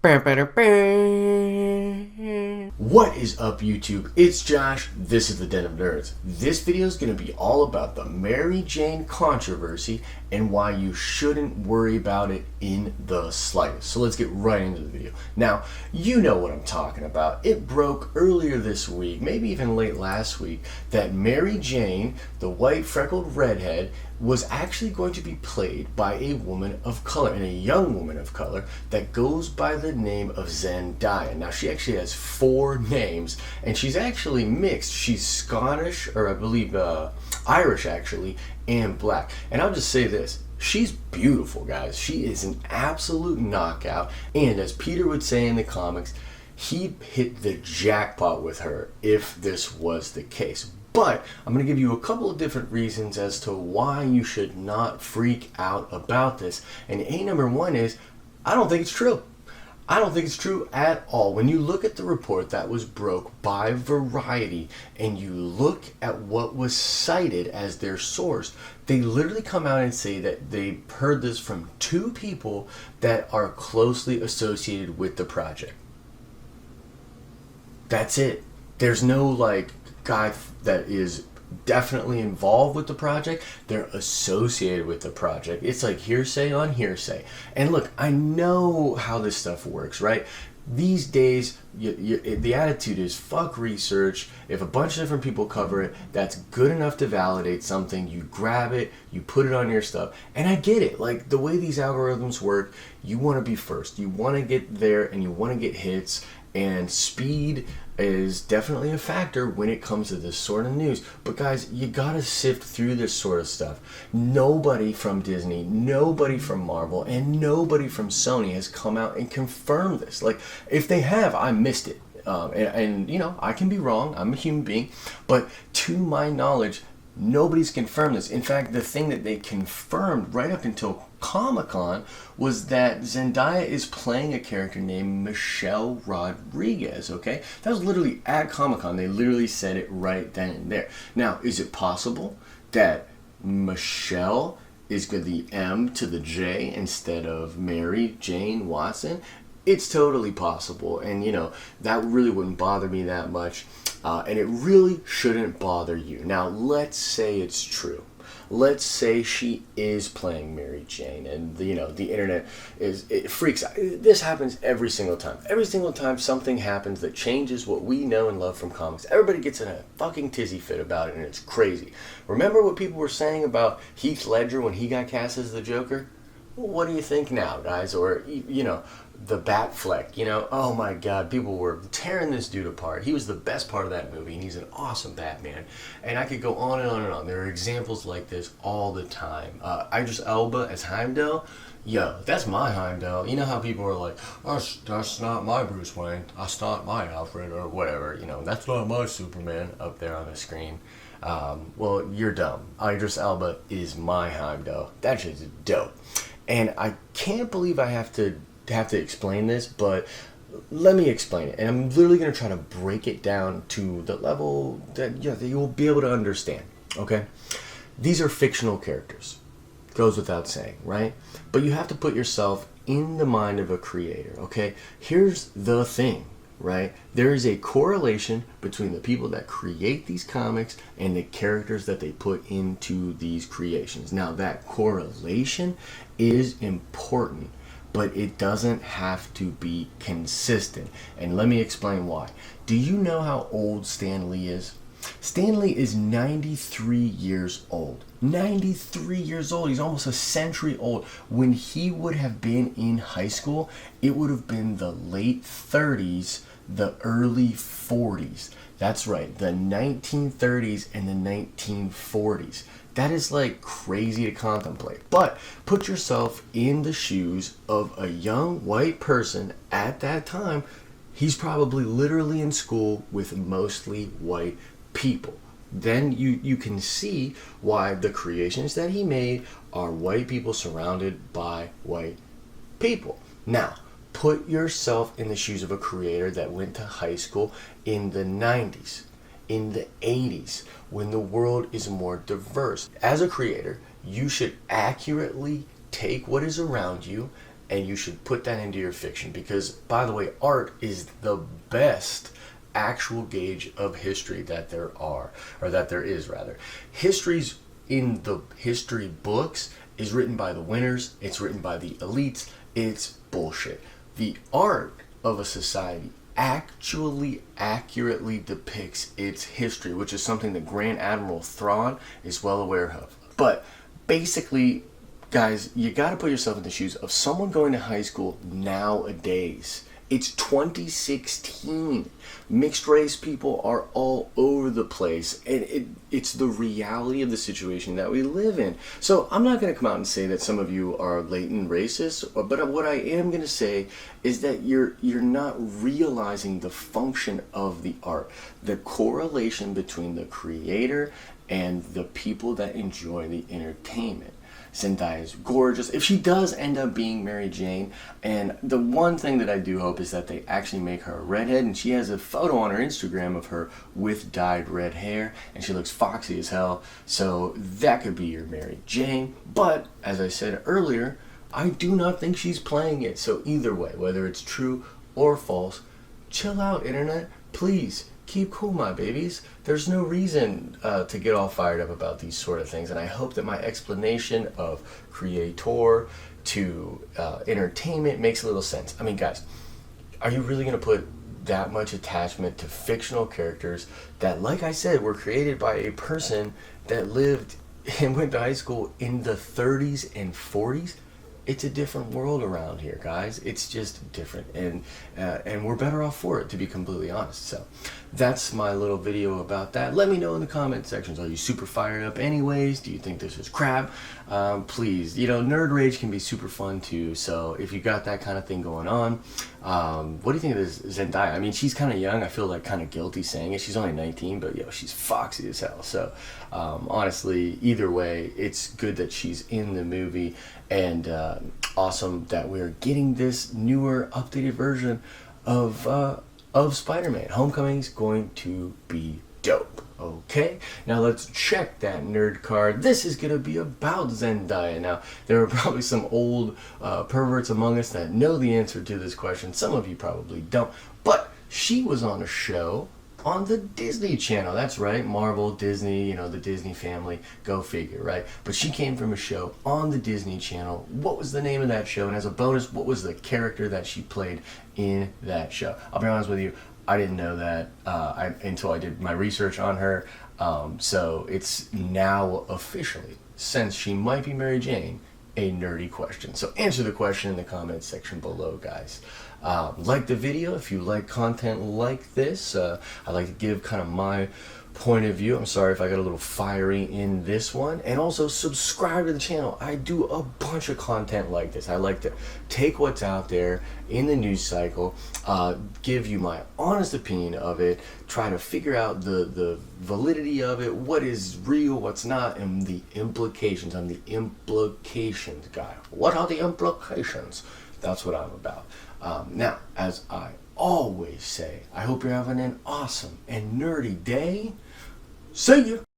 What is up, YouTube? It's Josh. This is the Den of Nerds. This video is going to be all about the Mary Jane controversy and why you shouldn't worry about it in the slightest. So let's get right into the video. Now, you know what I'm talking about. It broke earlier this week, maybe even late last week, that Mary Jane, the white freckled redhead, was actually going to be played by a woman of color, and a young woman of color that goes by the name of Zendaya. Now, she actually has 4 names, and she's actually mixed. She's Scottish, or I believe Irish actually, and black. And I'll just say this. She's beautiful, guys. She is an absolute knockout, and as Peter would say in the comics, he hit the jackpot with her if this was the case. But I'm going to give you a couple of different reasons as to why you should not freak out about this. And number one is, I don't think it's true. I don't think it's true at all. When you look at the report that was broke by Variety and you look at what was cited as their source, they literally come out and say that they heard this from 2 people that are closely associated with the project. That's it. There's no guy that is definitely involved with the project. They're associated with the project. It's like hearsay on hearsay. And look, I know how this stuff works, right? These days, the attitude is fuck research. If a bunch of different people cover it, that's good enough to validate something. You grab it, you put it on your stuff. And I get it. Like, the way these algorithms work, you want to be first. You want to get there and you want to get hits. And speed is definitely a factor when it comes to this sort of news. But guys, you gotta sift through this sort of stuff. Nobody from Disney, nobody from Marvel, and nobody from Sony has come out and confirmed this. Like, if they have, I missed it. And you know, I can be wrong. I'm a human being. But to my knowledge, nobody's confirmed this. In fact, the thing that they confirmed right up until Comic-Con was that Zendaya is playing a character named Michelle Rodriguez, okay? That was literally at Comic-Con. They literally said it right then and there. Now, is it possible that Michelle is the M to the J instead of Mary Jane Watson? It's totally possible, and you know, that really wouldn't bother me that much, and it really shouldn't bother you. Now, let's say it's true. Let's say she is playing Mary Jane, and the internet it freaks out. This happens every single time. Every single time something happens that changes what we know and love from comics, everybody gets in a fucking tizzy fit about it, and it's crazy. Remember what people were saying about Heath Ledger when he got cast as the Joker? Well, what do you think now, guys? Or, the Batfleck, oh my god, people were tearing this dude apart. He was the best part of that movie, and he's an awesome Batman. And I could go on and on and on. There are examples like this all the time. Idris Elba as Heimdall, yo, that's my Heimdall. You know how people are like, that's not my Bruce Wayne, that's not my Alfred, or whatever, that's not my Superman up there on the screen. Well, you're dumb. Idris Elba is my Heimdall. That shit's dope. And I can't believe I have to explain this, but let me explain it. And I'm literally going to try to break it down to the level that you'll be able to understand, okay? These are fictional characters. Goes without saying, right? But you have to put yourself in the mind of a creator, okay? Here's the thing, right? There is a correlation between the people that create these comics and the characters that they put into these creations. Now, that correlation is important, but it doesn't have to be consistent. And let me explain why. Do you know how old Stan Lee is? Stan Lee is 93 years old. 93 years old. He's almost a century old. When he would have been in high school, it would have been the late 30s, the early 40s. That's right, the 1930s and the 1940s. That is crazy to contemplate. But put yourself in the shoes of a young white person at that time. He's probably literally in school with mostly white people. Then you can see why the creations that he made are white people surrounded by white people. Now, put yourself in the shoes of a creator that went to high school in the 90s. In the 80s, when the world is more diverse. As a creator, you should accurately take what is around you and you should put that into your fiction because, by the way, art is the best actual gauge of history that there are, or that there is rather. History's in the history books is written by the winners, it's written by the elites, it's bullshit. The art of a society actually accurately depicts its history, which is something that Grand Admiral Thrawn is well aware of. But basically, guys, you got to put yourself in the shoes of someone going to high school nowadays. It's 2016. Mixed race people are all over the place, and it's the reality of the situation that we live in. So I'm not going to come out and say that some of you are latent racist, but what I am going to say is that you're not realizing the function of the art, the correlation between the creator and the people that enjoy the entertainment. Zendaya is gorgeous. If she does end up being Mary Jane, and the one thing that I do hope is that they actually make her a redhead, and she has a photo on her Instagram of her with dyed red hair, and she looks foxy as hell, so that could be your Mary Jane. But, as I said earlier, I do not think she's playing it, so either way, whether it's true or false, chill out, internet, please. Keep cool, my babies. There's no reason to get all fired up about these sort of things, and I hope that my explanation of creator to entertainment makes a little sense. I mean, guys, are you really going to put that much attachment to fictional characters that, like I said, were created by a person that lived and went to high school in the 30s and 40s? It's a different world around here, guys. It's just different, and we're better off for it, to be completely honest. So that's my little video about that. Let me know in the comment sections. Are you super fired up anyways? Do you think this is crap? Please, nerd rage can be super fun too. So if you got that kind of thing going on, what do you think of this Zendaya? I mean, she's kind of young. I feel like kind of guilty saying it. She's only 19, but she's foxy as hell. So honestly, either way, it's good that she's in the movie, and awesome that we're getting this newer, updated version of Spider-Man. Homecoming's going to be dope. Okay, now let's check that nerd card. This is gonna be about Zendaya. Now, there are probably some old perverts among us that know the answer to this question. Some of you probably don't, but she was on a show on the Disney Channel. That's right, Marvel, Disney, the Disney family, go figure, right? But she came from a show on the Disney Channel. What was the name of that show? And as a bonus, what was the character that she played in that show? I'll be honest with you, I didn't know that until I did my research on her. So it's now officially, since she might be Mary Jane, a nerdy question. So answer the question in the comments section below, guys. Like the video if you like content like this. I like to give kind of my point of view. I'm sorry if I got a little fiery in this one. And also subscribe to the channel. I do a bunch of content like this. I like to take what's out there in the news cycle, give you my honest opinion of it, try to figure out the validity of it, what is real, what's not, and the implications. I'm the implications guy. What are the implications? That's what I'm about. Now, as I always say, I hope you're having an awesome and nerdy day. See ya!